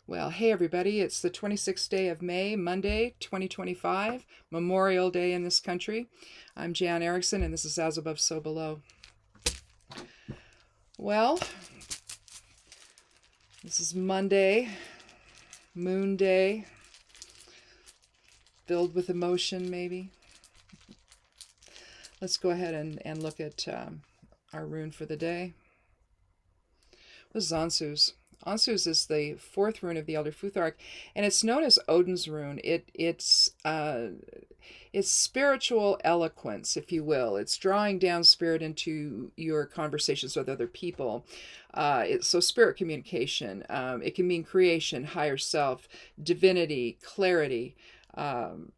Well, hey everybody, it's the 26th day of May, Monday, 2025, Memorial Day in this country. I'm Jan Erickson, and this is As Above, So Below. Well, this is Monday, Moon Day, filled with emotion, maybe. Let's go ahead and look at our rune for the day. This is Ansu's. Ansu's is the fourth rune of the Elder Futhark, and it's known as Odin's rune. It's spiritual eloquence, if you will. It's drawing down spirit into your conversations with other people. So spirit communication. It can mean creation, higher self, divinity, clarity. So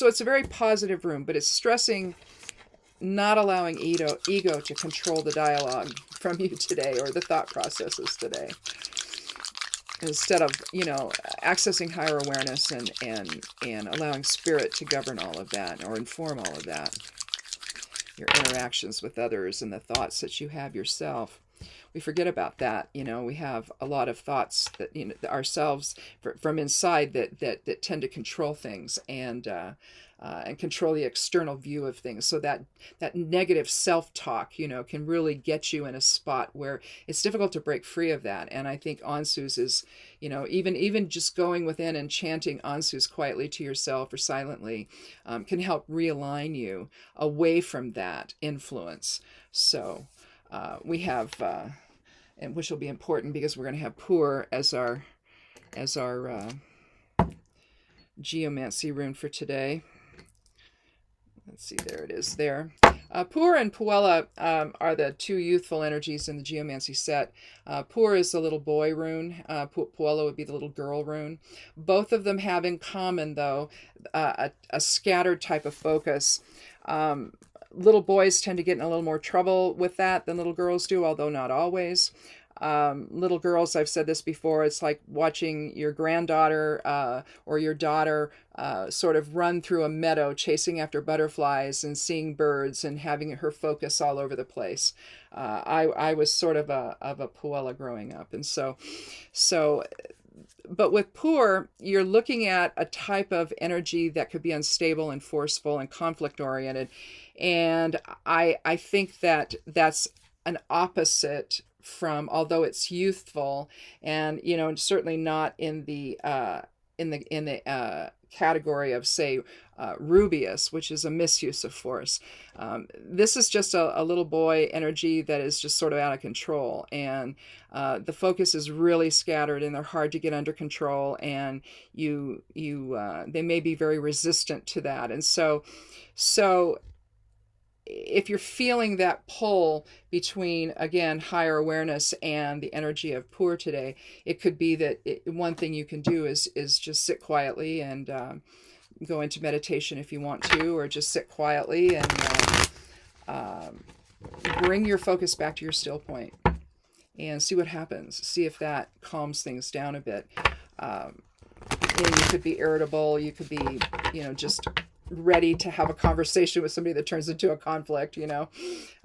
it's a very positive rune, but it's stressing not allowing ego to control the dialogue from you today, or the thought processes today. Instead of, accessing higher awareness and allowing spirit to govern all of that, or inform all of that, your interactions with others and the thoughts that you have yourself. We forget about that. We have a lot of thoughts that, ourselves from inside that tend to control things and control the external view of things. So that negative self-talk, can really get you in a spot where it's difficult to break free of that. And I think Ansu's is, even just going within and chanting Ansu's quietly to yourself or silently can help realign you away from that influence. So we have, and which will be important because we're going to have Pur as our Geomancy rune for today. Let's see, there it is there. Pur and Puella are the two youthful energies in the Geomancy set. Pur is the little boy rune. Puella would be the little girl rune. Both of them have in common, though, a scattered type of focus. Little boys tend to get in a little more trouble with that than little girls do, although not always. Little girls, I've said this before, it's like watching your granddaughter or your daughter sort of run through a meadow chasing after butterflies and seeing birds and having her focus all over the place. I was sort of a Puella growing up. And so but with Pur, you're looking at a type of energy that could be unstable and forceful and conflict oriented. And I think that that's an opposite from, although it's youthful and, certainly not in the category of, say, Rubius, which is a misuse of force. This is just a little boy energy that is just sort of out of control, and the focus is really scattered, and they're hard to get under control, and they may be very resistant to that. And so if you're feeling that pull between, again, higher awareness and the energy of Pur today, it could be that one thing you can do is just sit quietly and go into meditation if you want to, or just sit quietly and bring your focus back to your still point and see what happens. See if that calms things down a bit. And you could be irritable. You could be, just ready to have a conversation with somebody that turns into a conflict, and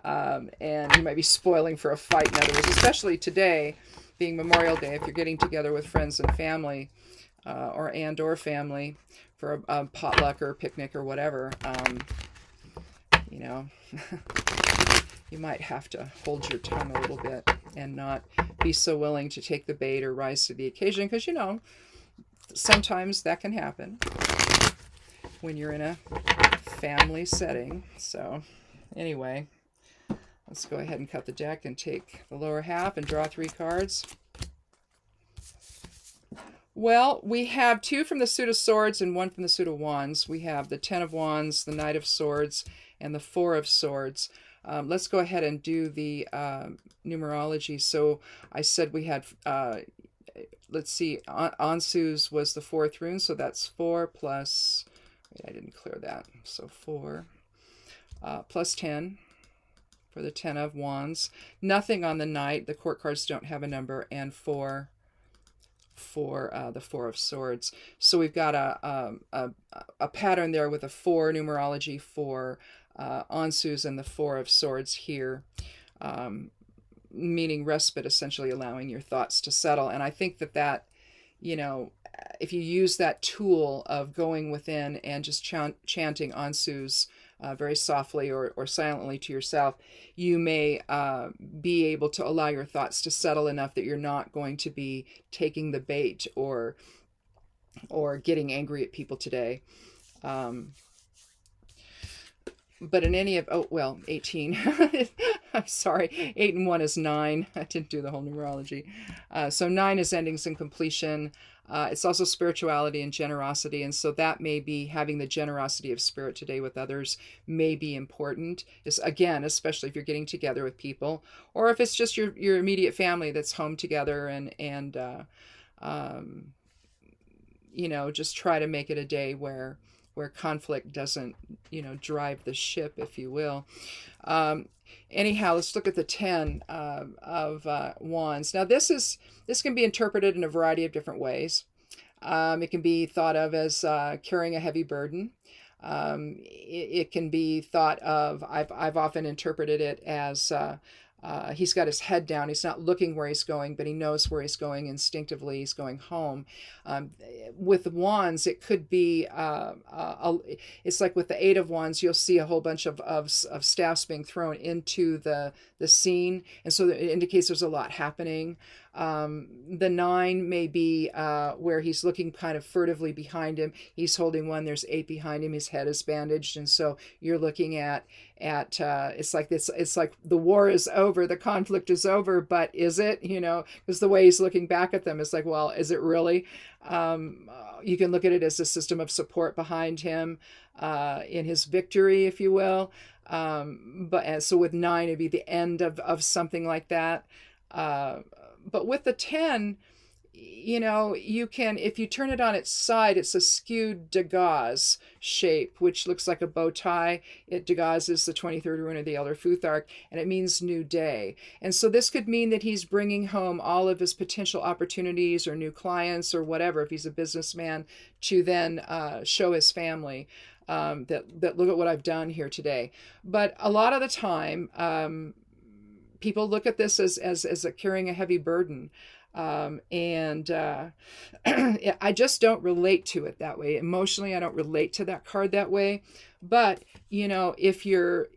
you might be spoiling for a fight. In other words, especially today being Memorial Day, if you're getting together with friends and family, or family for a potluck or a picnic or whatever, you might have to hold your tongue a little bit and not be so willing to take the bait or rise to the occasion, because sometimes that can happen when you're in a family setting. So anyway, let's go ahead and cut the deck and take the lower half and draw 3 cards. Well, we have 2 from the suit of swords and 1 from the suit of wands. We have the 10 of wands, the knight of swords, and the 4 of swords. Let's go ahead and do the numerology. So I said we had, let's see, Ansu's was the 4th rune, so that's 4 plus, I didn't clear that, so 4 plus 10 for the 10 of wands. Nothing on the knight, the court cards don't have a number, and 4 for the 4 of swords. So we've got a pattern there with a 4 numerology for Ansu's and the 4 of swords here. meaning respite, essentially allowing your thoughts to settle. And I think that, you know, if you use that tool of going within and just chanting Ansus very softly or silently to yourself, you may be able to allow your thoughts to settle enough that you're not going to be taking the bait or getting angry at people today. But in any of, 18. I'm sorry, 8 and 1 is 9. I didn't do the whole numerology. So 9 is endings and completion. It's also spirituality and generosity. And so that may be having the generosity of spirit today with others may be important. Is again, especially if you're getting together with people, or if it's just your immediate family that's home together and you know, just try to make it a day where conflict doesn't, you know, drive the ship, if you will. Anyhow, let's look at the 10 of wands. Now, this can be interpreted in a variety of different ways. It can be thought of as carrying a heavy burden. It can be thought of, I've often interpreted it as he's got his head down. He's not looking where he's going, but he knows where he's going instinctively. He's going home. With wands, it could be, it's like with the 8 of wands, you'll see a whole bunch of staffs being thrown into the scene. And so it indicates there's a lot happening. The 9 may be where he's looking kind of furtively behind him. He's holding one. There's 8 behind him. His head is bandaged. And so you're looking at it's like this. It's like the war is over. The conflict is over. But is it? You know, because the way he's looking back at them is like, well, is it really? You can look at it as a system of support behind him in his victory, if you will. So with 9, it'd be the end of something like that. But with the 10, you know, you can, if you turn it on its side, it's a skewed Degas shape, which looks like a bow tie. Degas is the 23rd rune of the Elder Futhark, and it means new day. And so this could mean that he's bringing home all of his potential opportunities or new clients or whatever, if he's a businessman, to then show his family that look at what I've done here today. But a lot of the time, people look at this as carrying a heavy burden. I just don't relate to it that way. Emotionally, I don't relate to that card that way. But, you know, if you're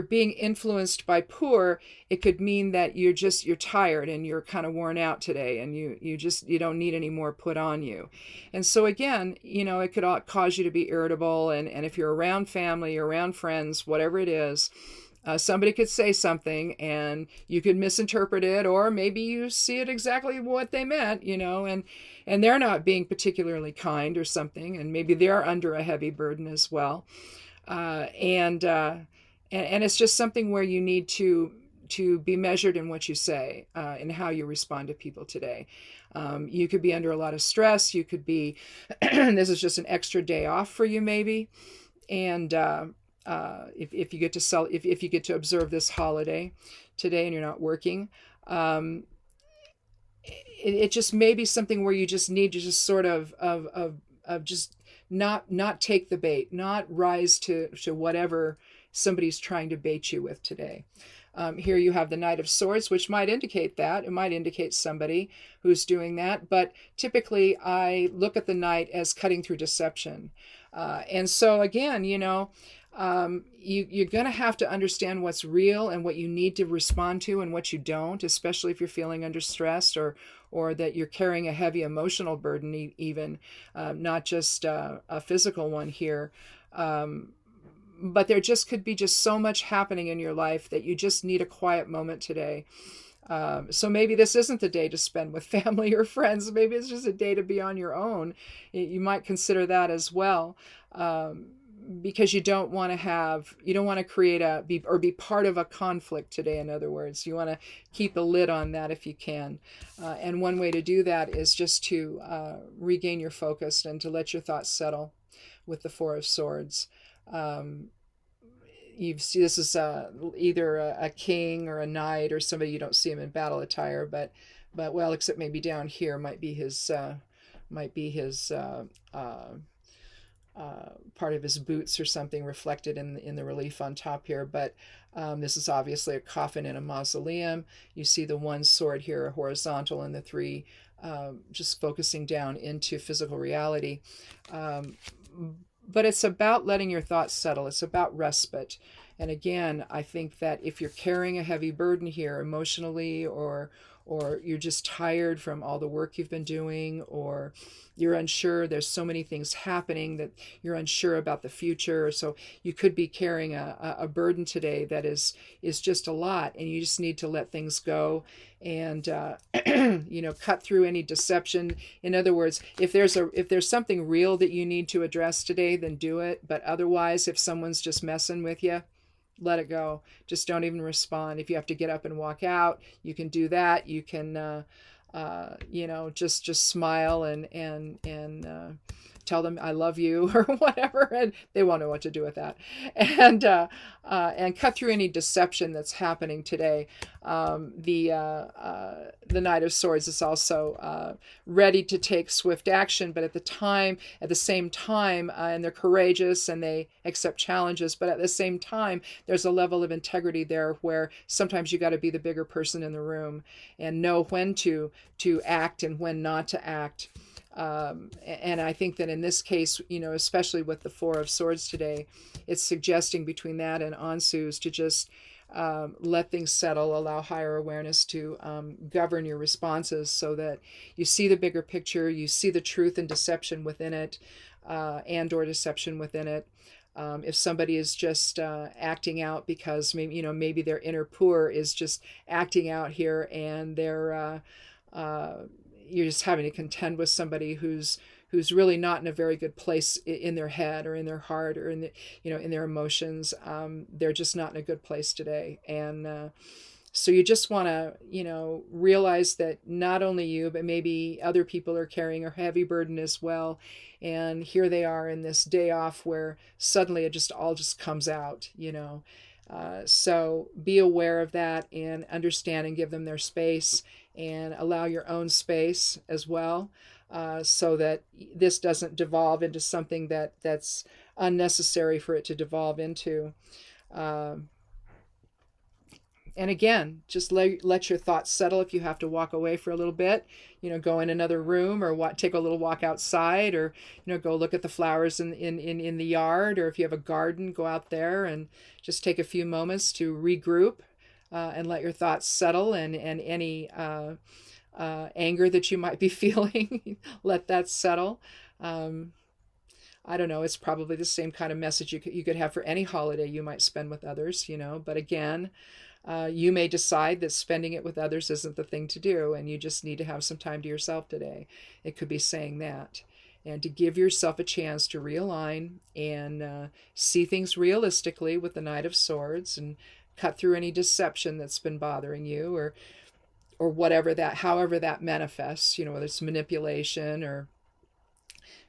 being influenced by poor, it could mean that you're tired and you're kind of worn out today, and you don't need any more put on you. And so again, you know, it could cause you to be irritable. And if you're around family, around friends, whatever it is, somebody could say something and you could misinterpret it, or maybe you see it exactly what they meant, you know, and they're not being particularly kind or something, and maybe they're under a heavy burden as well. And it's just something where you need to be measured in what you say and how you respond to people today. You could be under a lot of stress. You could be, this is just an extra day off for you maybe. And if you get to if you get to observe this holiday today and you're not working, it just may be something where you just need to just sort of just not take the bait, not rise to whatever somebody's trying to bait you with today. Here you have the Knight of Swords, which might indicate that. It might indicate somebody who's doing that. But typically, I look at the Knight as cutting through deception. And so again, you know, you're going to have to understand what's real and what you need to respond to and what you don't, especially if you're feeling under stress or that you're carrying a heavy emotional burden, even not just a physical one here. But there just could be just so much happening in your life that you just need a quiet moment today. So maybe this isn't the day to spend with family or friends. Maybe it's just a day to be on your own. You might consider that as well. Because you don't want to create be part of a conflict today. In other words, you want to keep a lid on that if you can. And one way to do that is just to regain your focus and to let your thoughts settle with the 4 of Swords. You see, this is either a king or a knight or somebody. You don't see him in battle attire, but well, except maybe down here might be his part of his boots or something reflected in the relief on top here. But this is obviously a coffin in a mausoleum. You see the one sword here horizontal and the three just focusing down into physical reality. But it's about letting your thoughts settle. It's about respite. And again, I think that if you're carrying a heavy burden here emotionally, or you're just tired from all the work you've been doing, or you're unsure, there's so many things happening that you're unsure about the future. So you could be carrying a burden today that is just a lot, and you just need to let things go and cut through any deception. In other words, if there's something real that you need to address today, then do it. But otherwise, if someone's just messing with you, let it go. Just don't even respond. If you have to get up and walk out, you can do that. You can just smile and tell them I love you or whatever, and they won't know what to do with that. And cut through any deception that's happening today. The Knight of Swords is also ready to take swift action, but at the same time, and they're courageous and they accept challenges, but at the same time, there's a level of integrity there where sometimes you got to be the bigger person in the room and know when to act and when not to act. And I think that in this case, especially with the Four of Swords today, it's suggesting between that and Ansu's to just let things settle, allow higher awareness to govern your responses so that you see the bigger picture, you see the truth and deception within it, and/or deception within it. If somebody is just acting out because maybe their inner poor is just acting out here, and they're you're just having to contend with somebody who's really not in a very good place in their head or in their heart or in their emotions. They're just not in a good place today, and so you just want to realize that not only you but maybe other people are carrying a heavy burden as well, and here they are in this day off where suddenly it all comes out. So be aware of that and understand and give them their space, and allow your own space as well, so that this doesn't devolve into something that's unnecessary for it to devolve into. And again, just let your thoughts settle. If you have to walk away for a little bit, go in another room, or take a little walk outside, or go look at the flowers in the yard, or if you have a garden, go out there and just take a few moments to regroup, and let your thoughts settle, and any anger that you might be feeling, let that settle. I don't know, it's probably the same kind of message you could have for any holiday you might spend with others, but again, you may decide that spending it with others isn't the thing to do, and you just need to have some time to yourself today. It could be saying that, and to give yourself a chance to realign and see things realistically with the Knight of Swords, and cut through any deception that's been bothering you, or however that manifests, whether it's manipulation or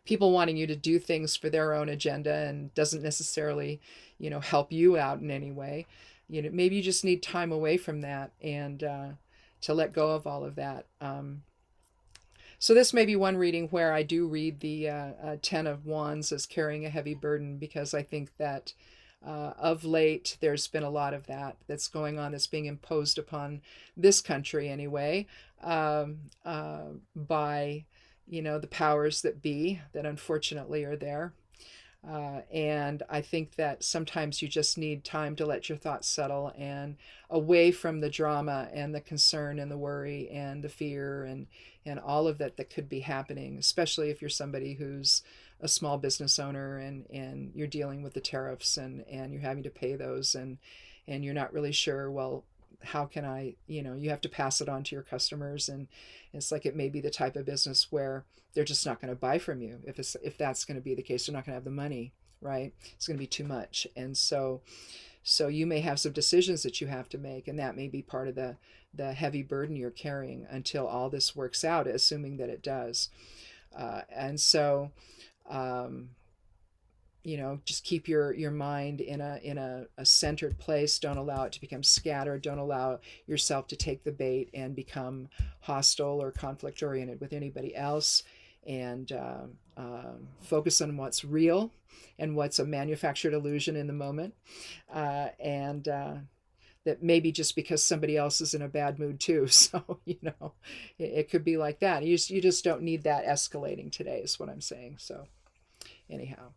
people wanting you to do things for their own agenda and doesn't necessarily, help you out in any way. Maybe you just need time away from that, and to let go of all of that. So this may be one reading where I do read the Ten of Wands as carrying a heavy burden, because I think that of late there's been a lot of that's going on, that's being imposed upon this country anyway, by the powers that be, that unfortunately are there. And I think that sometimes you just need time to let your thoughts settle, and away from the drama and the concern and the worry and the fear and all of that could be happening, especially if you're somebody who's a small business owner, and you're dealing with the tariffs, and you're having to pay those, and you're not really sure, well, how can I, you have to pass it on to your customers, and it's like it may be the type of business where they're just not going to buy from you. If that's going to be the case, they're not going to have the money, right? It's going to be too much. And so you may have some decisions that you have to make, and that may be part of the heavy burden you're carrying until all this works out, assuming that it does. And so just keep your mind in a centered place. Don't allow it to become scattered. Don't allow yourself to take the bait and become hostile or conflict oriented with anybody else. and focus on what's real and what's a manufactured illusion in the moment. And that maybe just because somebody else is in a bad mood too. So, it could be like that. You just don't need that escalating today is what I'm saying. So anyhow,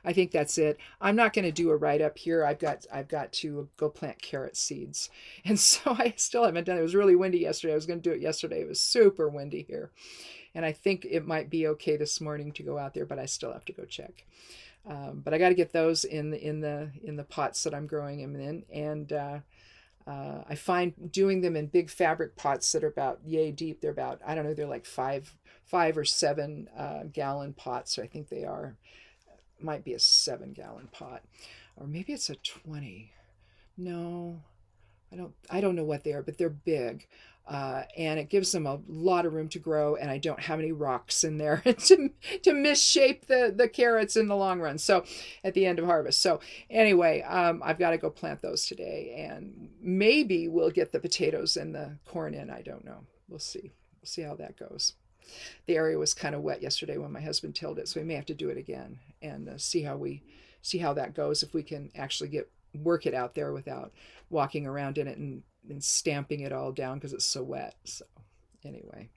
I think that's it. I'm not going to do a write-up here. I've got to go plant carrot seeds. And so I still haven't done it. It was really windy yesterday. I was going to do it yesterday. It was super windy here. And I think it might be okay this morning to go out there, but I still have to go check. But I got to get those in the pots that I'm growing them in. And I find doing them in big fabric pots that are about yay deep. They're about, I don't know, they're like five or 7 gallon pots. So I think they are. Might be a 7-gallon pot, or maybe it's a 20. No, I don't know what they are, but they're big, and it gives them a lot of room to grow. And I don't have any rocks in there to misshape the carrots in the long run. So at the end of harvest. So anyway, I've got to go plant those today, and maybe we'll get the potatoes and the corn in. I don't know. We'll see. We'll see how that goes. The area was kind of wet yesterday when my husband tilled it, so we may have to do it again and see how that goes. If we can actually work it out there without walking around in it and stamping it all down because it's so wet. So anyway,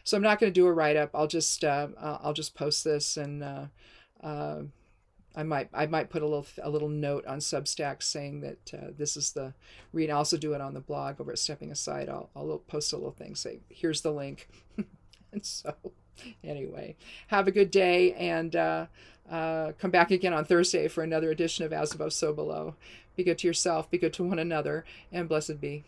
so I'm not going to do a write-up. I'll just post this, and I might put a little note on Substack saying that this is the read. I'll also do it on the blog over at Stepping Aside. I'll post a little thing, say here's the link. And so anyway, have a good day, and come back again on Thursday for another edition of As Above, So Below. Be good to yourself, be good to one another, and blessed be.